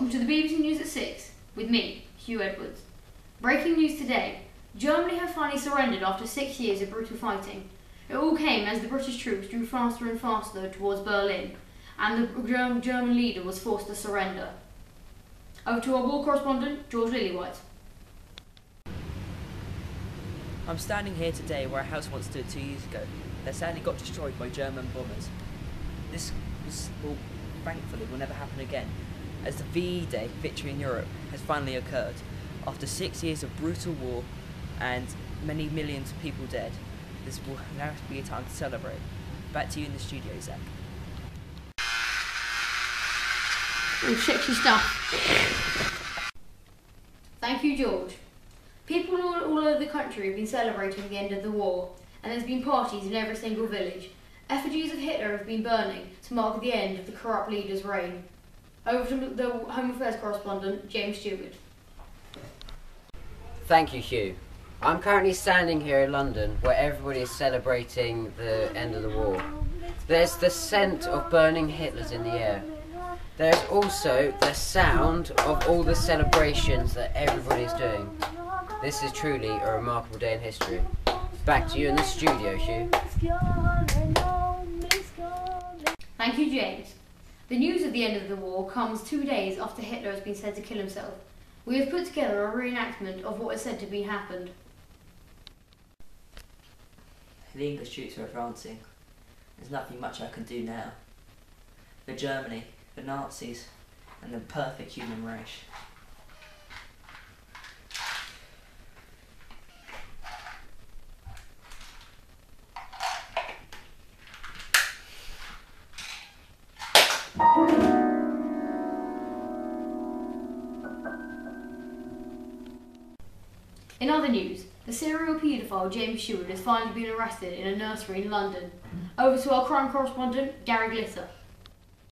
Welcome to the BBC News at 6, with me, Hugh Edwards. Breaking news today, Germany have finally surrendered after 6 years of brutal fighting. It all came as the British troops drew faster and faster towards Berlin, and the German leader was forced to surrender. Over to our war correspondent, George Lillywhite. I'm standing here today where a house once stood 2 years ago. That sadly got destroyed by German bombers. This thankfully will never happen again, as the VE Day, Victory in Europe, has finally occurred. After 6 years of brutal war and many millions of people dead, this will now be a time to celebrate. Back to you in the studio, Zach. Oh, sexy stuff. Thank you, George. People all over the country have been celebrating the end of the war, and there's been parties in every single village. Effigies of Hitler have been burning to mark the end of the corrupt leader's reign. Over to the Home Affairs correspondent, James Steward. Thank you, Hugh. I'm currently standing here in London where everybody is celebrating the end of the war. There's the scent of burning Hitlers in the air. There's also the sound of all the celebrations that everybody's doing. This is truly a remarkable day in history. Back to you in the studio, Hugh. Thank you, James. The news of the end of the war comes 2 days after Hitler has been said to kill himself. We have put together a reenactment of what is said to be happened. The English troops are advancing. There's nothing much I can do now. For Germany, the Nazis, and the perfect human race. In other news, the serial paedophile James Steward has finally been arrested in a nursery in London. Over to our crime correspondent, Gary Glitter.